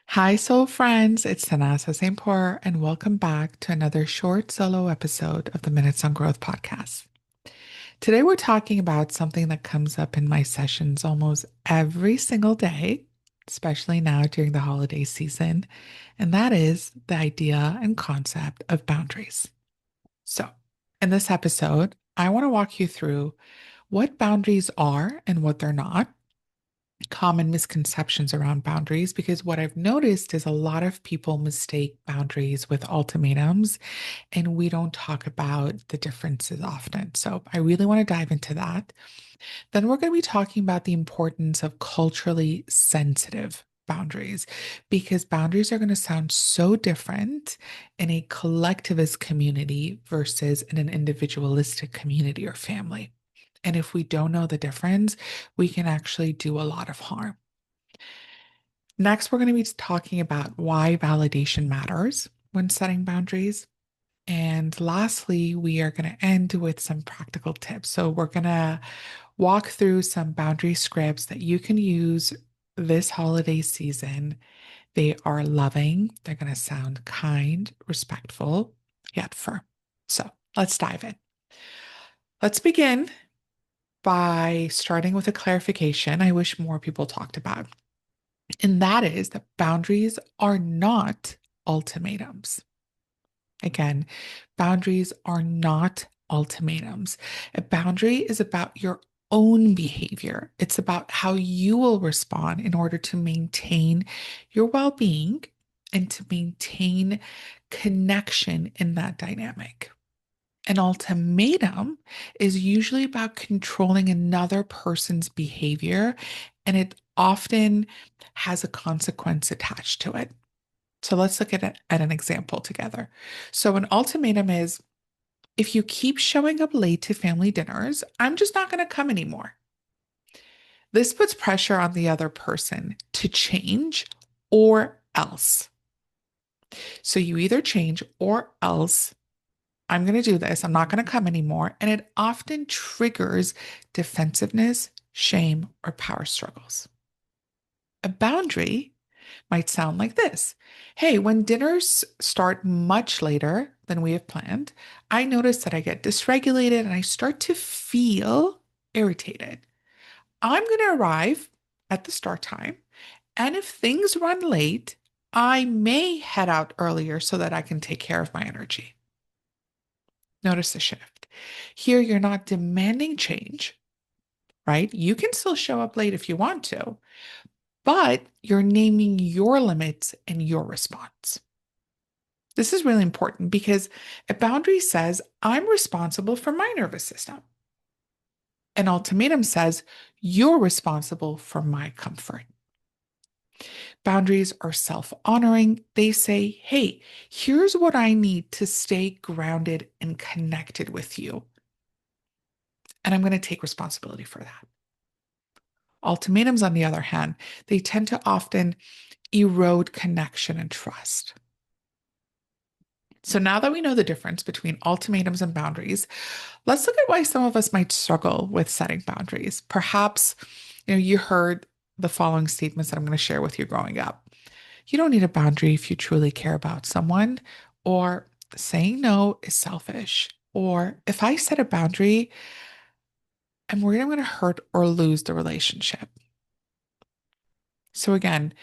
Hi, soul friends. It's Tanasa St. Pour, and welcome back to another short solo episode of the Minutes on Growth podcast. Today, we're talking about something that comes up in my sessions almost every single day, especially now during the holiday season, and that is the idea and concept of boundaries. So, in this episode, I want to walk you through what boundaries are and what they're not, common misconceptions around boundaries, because what I've noticed is a lot of people mistake boundaries with ultimatums, and we don't talk about the differences often. So I really want to dive into that. Then we're going to be talking about the importance of culturally sensitive boundaries, because boundaries are going to sound so different in a collectivist community versus in an individualistic community or family. And if we don't know the difference, we can actually do a lot of harm. Next, we're going to be talking about why validation matters when setting boundaries. And lastly, we are going to end with some practical tips. So, we're going to walk through some boundary scripts that you can use this holiday season. They are loving, they're going to sound kind, respectful, yet firm. So, let's dive in. Let's begin by starting with a clarification I wish more people talked about. And that is that boundaries are not ultimatums. Again, boundaries are not ultimatums. A boundary is about your own behavior, it's about how you will respond in order to maintain your well being and to maintain connection in that dynamic. An ultimatum is usually about controlling another person's behavior, and it often has a consequence attached to it. So let's look at an example together. So, an ultimatum is if you keep showing up late to family dinners, I'm just not going to come anymore. This puts pressure on the other person to change or else. So, you either change or else I'm going to do this. I'm not going to come anymore. And it often triggers defensiveness, shame, or power struggles. A boundary might sound like this. Hey, when dinners start much later than we have planned, I notice that I get dysregulated and I start to feel irritated. I'm going to arrive at the start time. And if things run late, I may head out earlier so that I can take care of my energy. Notice the shift. Here, you're not demanding change, right? You can still show up late if you want to, but you're naming your limits and your response. This is really important because a boundary says, I'm responsible for my nervous system. An ultimatum says, you're responsible for my comfort. Boundaries are self honoring. They say, hey, here's what I need to stay grounded and connected with you. And I'm going to take responsibility for that. Ultimatums, on the other hand, they tend to often erode connection and trust. So now that we know the difference between ultimatums and boundaries, let's look at why some of us might struggle with setting boundaries. Perhaps, you heard the following statements that I'm going to share with you growing up. You don't need a boundary if you truly care about someone, or saying no is selfish, or if I set a boundary, I'm worried I'm going to hurt or lose the relationship. So again,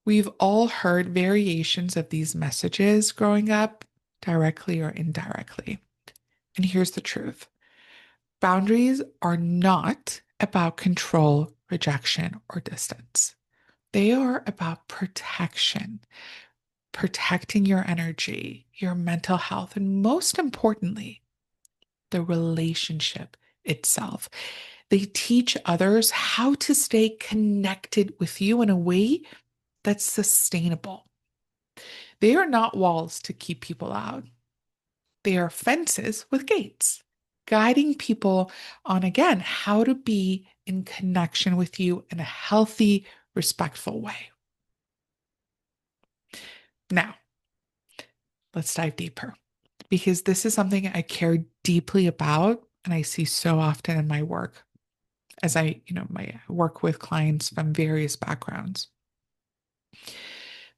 we've all heard variations of these messages growing up, directly or indirectly. And here's the truth: boundaries are not about control, rejection, or distance. They are about protection, protecting your energy, your mental health, and most importantly, the relationship itself. They teach others how to stay connected with you in a way that's sustainable. They are not walls to keep people out. They are fences with gates, guiding people on, again, how to be in connection with you in a healthy, respectful way. Now, let's dive deeper because this is something I care deeply about and I see so often in my work as I work with clients from various backgrounds.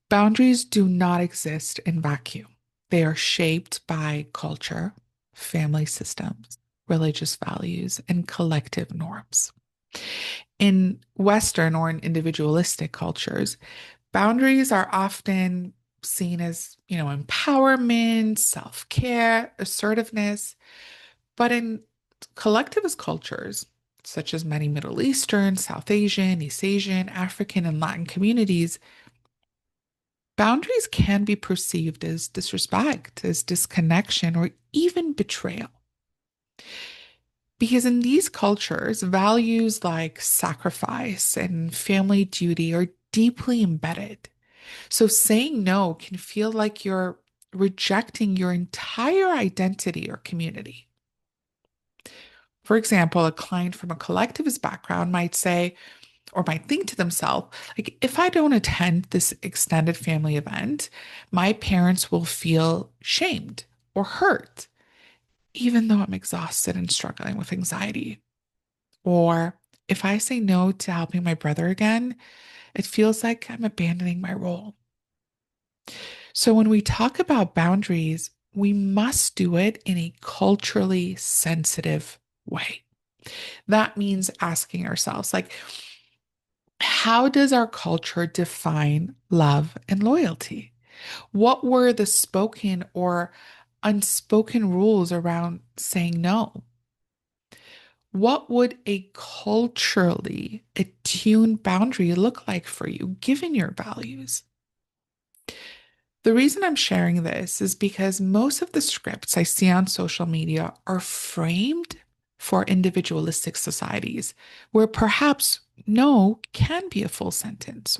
Boundaries do not exist in vacuum. They are shaped by culture, family systems, religious values, and collective norms. In Western or in individualistic cultures, boundaries are often seen as, empowerment, self-care, assertiveness. But in collectivist cultures, such as many Middle Eastern, South Asian, East Asian, African, and Latin communities, boundaries can be perceived as disrespect, as disconnection, or even betrayal. Because in these cultures, values like sacrifice and family duty are deeply embedded. So saying no can feel like you're rejecting your entire identity or community. For example, a client from a collectivist background might say, or might think to themselves, like, if I don't attend this extended family event, my parents will feel shamed or hurt, even though I'm exhausted and struggling with anxiety. Or if I say no to helping my brother again, it feels like I'm abandoning my role. So when we talk about boundaries, we must do it in a culturally sensitive way. That means asking ourselves, like, how does our culture define love and loyalty? What were the spoken or unspoken rules around saying no? What would a culturally attuned boundary look like for you, given your values? The reason I'm sharing this is because most of the scripts I see on social media are framed for individualistic societies where perhaps no can be a full sentence.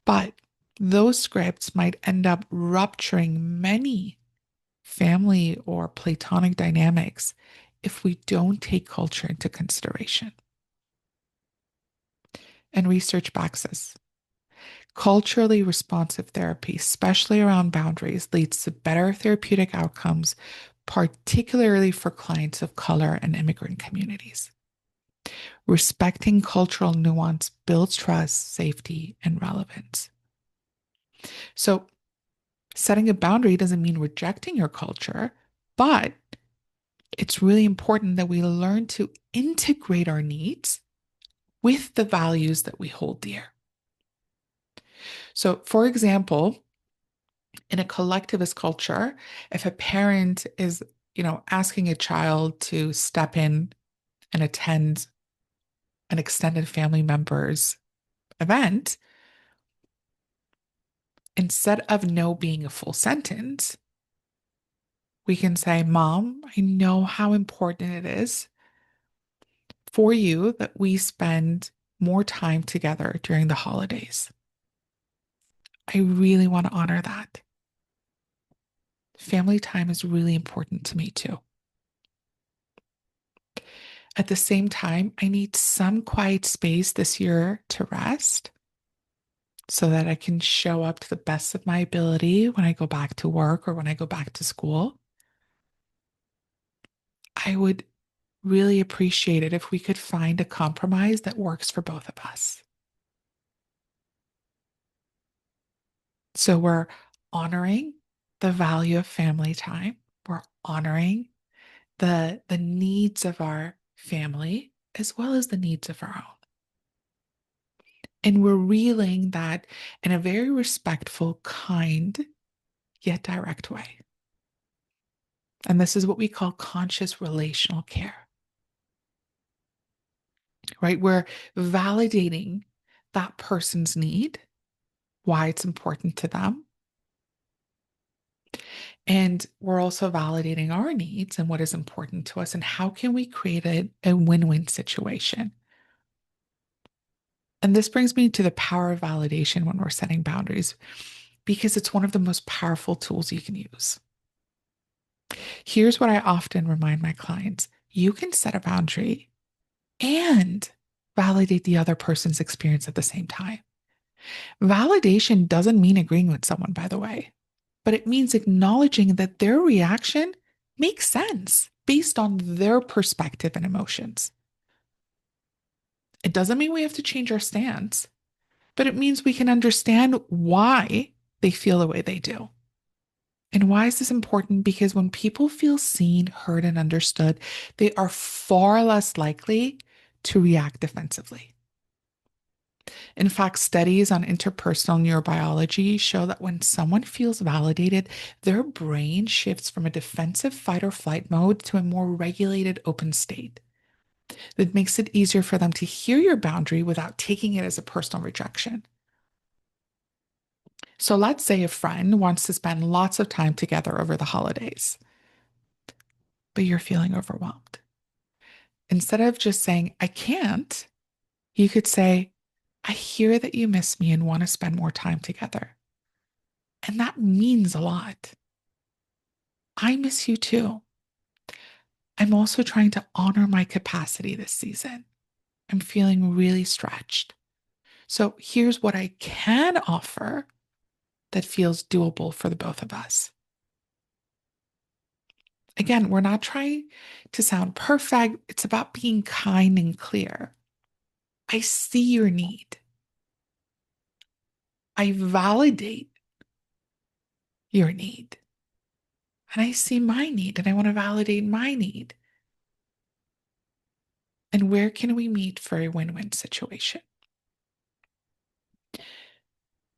But those scripts might end up rupturing many family or platonic dynamics if we don't take culture into consideration. And research backs this. Culturally responsive therapy, especially around boundaries, leads to better therapeutic outcomes, particularly for clients of color and immigrant communities. Respecting cultural nuance builds trust, safety, and relevance. So, setting a boundary doesn't mean rejecting your culture, but it's really important that we learn to integrate our needs with the values that we hold dear. So, for example, in a collectivist culture, if a parent is, asking a child to step in and attend an extended family member's event, instead of no being a full sentence, we can say, Mom, I know how important it is for you that we spend more time together during the holidays. I really want to honor that. Family time is really important to me too. At the same time, I need some quiet space this year to rest so that I can show up to the best of my ability when I go back to work or when I go back to school. I would really appreciate it if we could find a compromise that works for both of us. So we're honoring the value of family time. We're honoring the needs of our family as well as the needs of our own. And we're reeling that in a very respectful, kind, yet direct way. And this is what we call conscious relational care, right? We're validating that person's need, why it's important to them. And we're also validating our needs and what is important to us and how can we create a win-win situation. And this brings me to the power of validation when we're setting boundaries, because it's one of the most powerful tools you can use. Here's what I often remind my clients. You can set a boundary and validate the other person's experience at the same time. Validation doesn't mean agreeing with someone, by the way, but it means acknowledging that their reaction makes sense based on their perspective and emotions. It doesn't mean we have to change our stance, but it means we can understand why they feel the way they do. And why is this important? Because when people feel seen, heard, and understood, they are far less likely to react defensively. In fact, studies on interpersonal neurobiology show that when someone feels validated, their brain shifts from a defensive fight or flight mode to a more regulated open state. That makes it easier for them to hear your boundary without taking it as a personal rejection. So let's say a friend wants to spend lots of time together over the holidays, but you're feeling overwhelmed. Instead of just saying, I can't, you could say, I hear that you miss me and want to spend more time together. And that means a lot. I miss you too. I'm also trying to honor my capacity this season. I'm feeling really stretched. So here's what I can offer that feels doable for the both of us. Again, we're not trying to sound perfect. It's about being kind and clear. I see your need. I validate your need. And I see my need and I want to validate my need. And where can we meet for a win-win situation?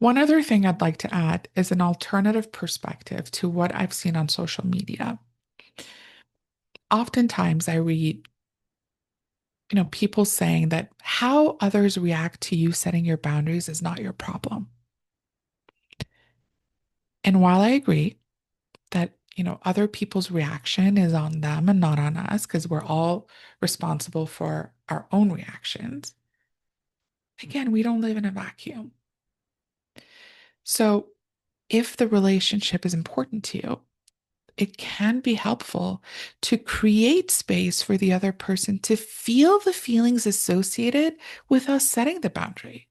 One other thing I'd like to add is an alternative perspective to what I've seen on social media. Oftentimes I read, people saying that how others react to you setting your boundaries is not your problem. And while I agree that, other people's reaction is on them and not on us, because we're all responsible for our own reactions, again, we don't live in a vacuum. So if the relationship is important to you, it can be helpful to create space for the other person to feel the feelings associated with us setting the boundary.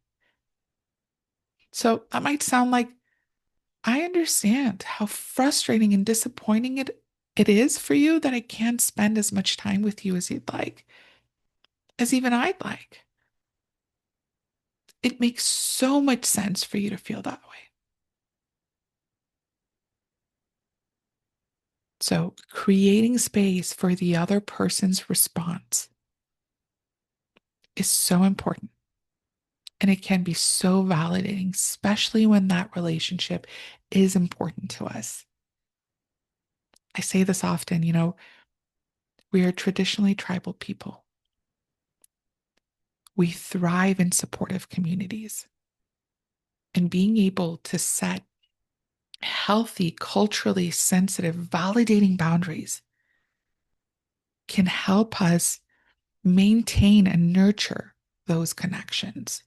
So that might sound like, I understand how frustrating and disappointing it is for you that I can't spend as much time with you as you'd like, as even I'd like. It makes so much sense for you to feel that way. So creating space for the other person's response is so important. And it can be so validating, especially when that relationship is important to us. I say this often, we are traditionally tribal people. We thrive in supportive communities. And being able to set healthy, culturally sensitive, validating boundaries can help us maintain and nurture those connections.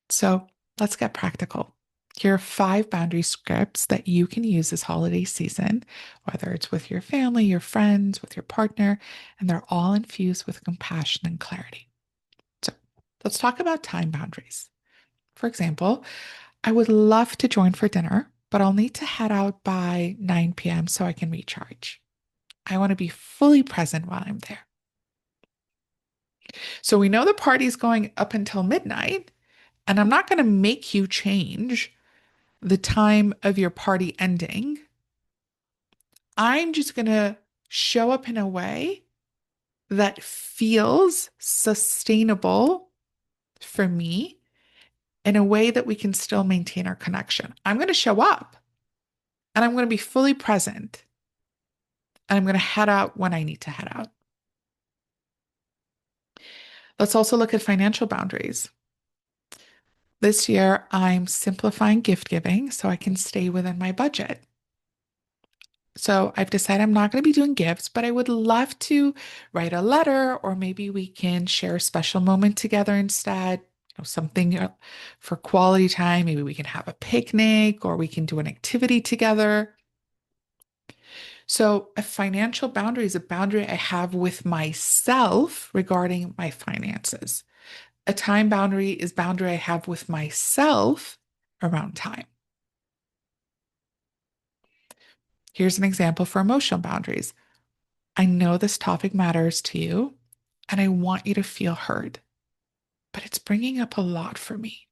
So let's get practical. Here are 5 boundary scripts that you can use this holiday season, whether it's with your family, your friends, with your partner, and they're all infused with compassion and clarity. So let's talk about time boundaries. For example, I would love to join for dinner, but I'll need to head out by 9 p.m. so I can recharge. I want to be fully present while I'm there. So we know the party's going up until midnight, and I'm not going to make you change the time of your party ending. I'm just going to show up in a way that feels sustainable for me, in a way that we can still maintain our connection. I'm going to show up and I'm going to be fully present and I'm going to head out when I need to head out. Let's also look at financial boundaries. This year, I'm simplifying gift giving so I can stay within my budget. So I've decided I'm not going to be doing gifts, but I would love to write a letter, or maybe we can share a special moment together instead. Something for quality time. Maybe we can have a picnic or we can do an activity together. So a financial boundary is a boundary I have with myself regarding my finances. A time boundary is boundary I have with myself around time. Here's an example for emotional boundaries. I know this topic matters to you, and I want you to feel heard. but it's bringing up a lot for me.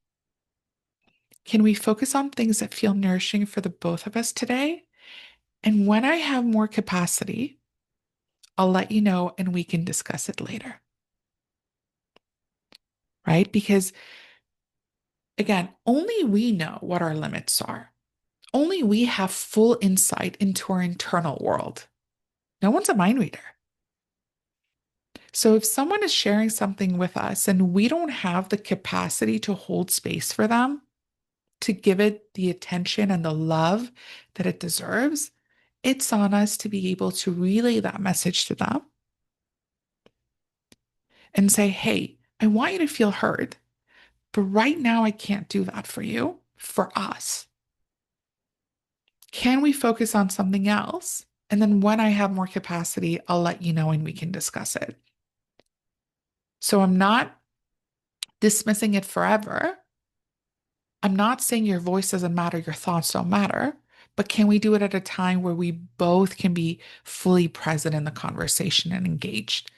Can we focus on things that feel nourishing for the both of us today? And when I have more capacity, I'll let you know and we can discuss it later, right? Because again, only we know what our limits are. Only we have full insight into our internal world. No one's a mind reader. So if someone is sharing something with us and we don't have the capacity to hold space for them, to give it the attention and the love that it deserves, it's on us to be able to relay that message to them and say, hey, I want you to feel heard, but right now I can't do that for you, for us. Can we focus on something else? And then when I have more capacity, I'll let you know and we can discuss it. So I'm not dismissing it forever. I'm not saying your voice doesn't matter, your thoughts don't matter, but can we do it at a time where we both can be fully present in the conversation and engaged?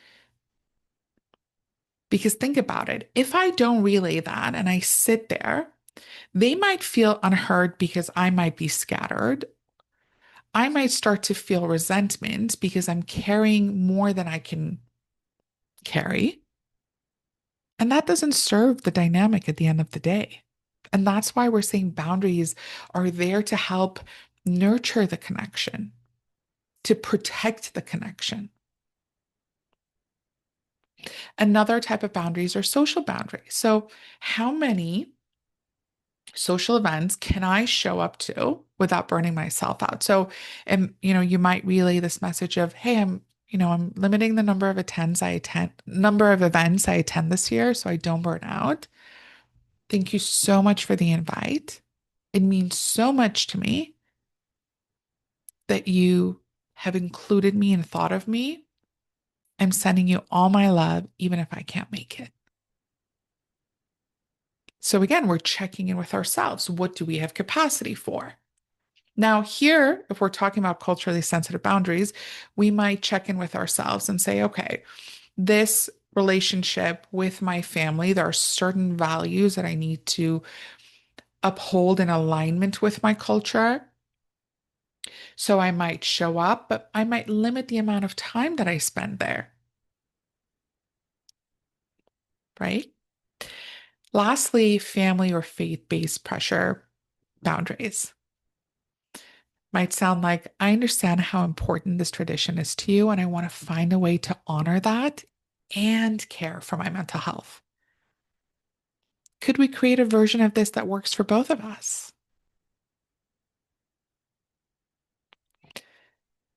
Because think about it. If I don't relay that and I sit there, they might feel unheard because I might be scattered. I might start to feel resentment because I'm carrying more than I can carry. And that doesn't serve the dynamic at the end of the day. And that's why we're saying boundaries are there to help nurture the connection, to protect the connection. Another type of boundaries are social boundaries. So, how many social events can I show up to without burning myself out? So, and you might relay this message of, hey, I'm limiting the number of events I attend this year so I don't burn out. Thank you so much for the invite. It means so much to me that you have included me and thought of me. I'm sending you all my love, even if I can't make it. So again, we're checking in with ourselves. What do we have capacity for? Now, here, if we're talking about culturally sensitive boundaries, we might check in with ourselves and say, okay, this relationship with my family, there are certain values that I need to uphold in alignment with my culture. So I might show up, but I might limit the amount of time that I spend there, right? Lastly, family or faith-based pressure boundaries. Might sound like I understand how important this tradition is to you, and I want to find a way to honor that and care for my mental health. Could we create a version of this that works for both of us?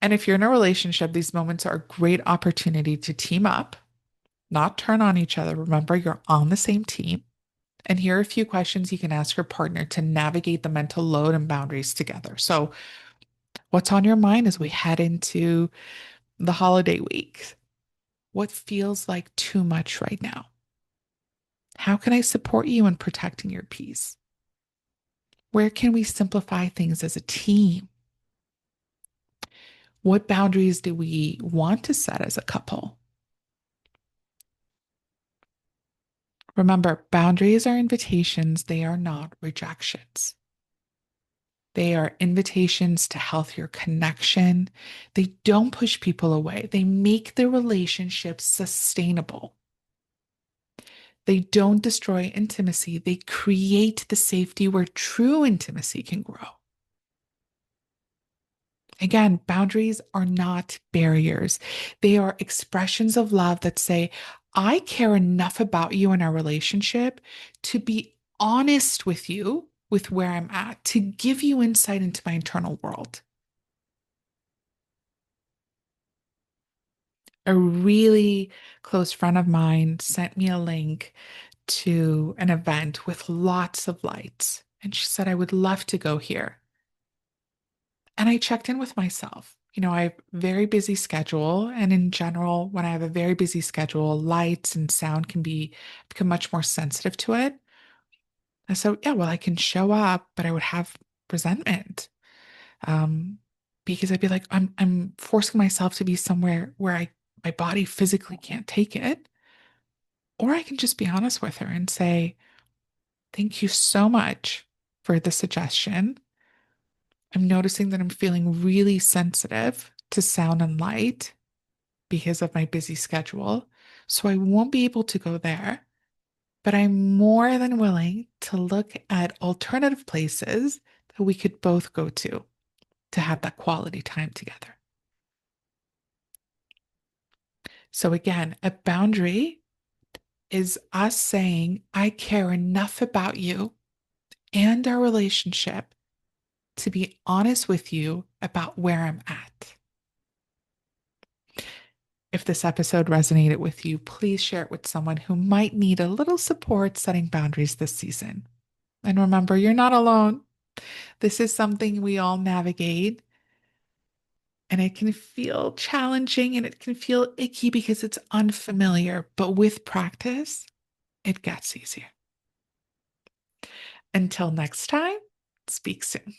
And if you're in a relationship, these moments are a great opportunity to team up, not turn on each other. Remember, you're on the same team. And here are a few questions you can ask your partner to navigate the mental load and boundaries together. So, what's on your mind as we head into the holiday week? What feels like too much right now? How can I support you in protecting your peace? Where can we simplify things as a team? What boundaries do we want to set as a couple? Remember, boundaries are invitations, they are not rejections. They are invitations to healthier connection. They don't push people away, they make the relationship sustainable. They don't destroy intimacy, they create the safety where true intimacy can grow. Again, boundaries are not barriers. They are expressions of love that say, I care enough about you and our relationship to be honest with you with where I'm at, to give you insight into my internal world. A really close friend of mine sent me a link to an event with lots of lights. And she said, I would love to go here. And I checked in with myself. I have a very busy schedule. And in general, when I have a very busy schedule, lights and sound become much more sensitive to it. And so, yeah, well, I can show up, but I would have resentment. Um, because I'd be like, I'm forcing myself to be somewhere where my body physically can't take it. Or I can just be honest with her and say, thank you so much for the suggestion. I'm noticing that I'm feeling really sensitive to sound and light because of my busy schedule. So I won't be able to go there, but I'm more than willing to look at alternative places that we could both go to have that quality time together. So again, a boundary is us saying, I care enough about you and our relationship to be honest with you about where I'm at. If this episode resonated with you, please share it with someone who might need a little support setting boundaries this season. And remember, you're not alone. This is something we all navigate, and it can feel challenging and it can feel icky because it's unfamiliar. But with practice, it gets easier. Until next time, speak soon.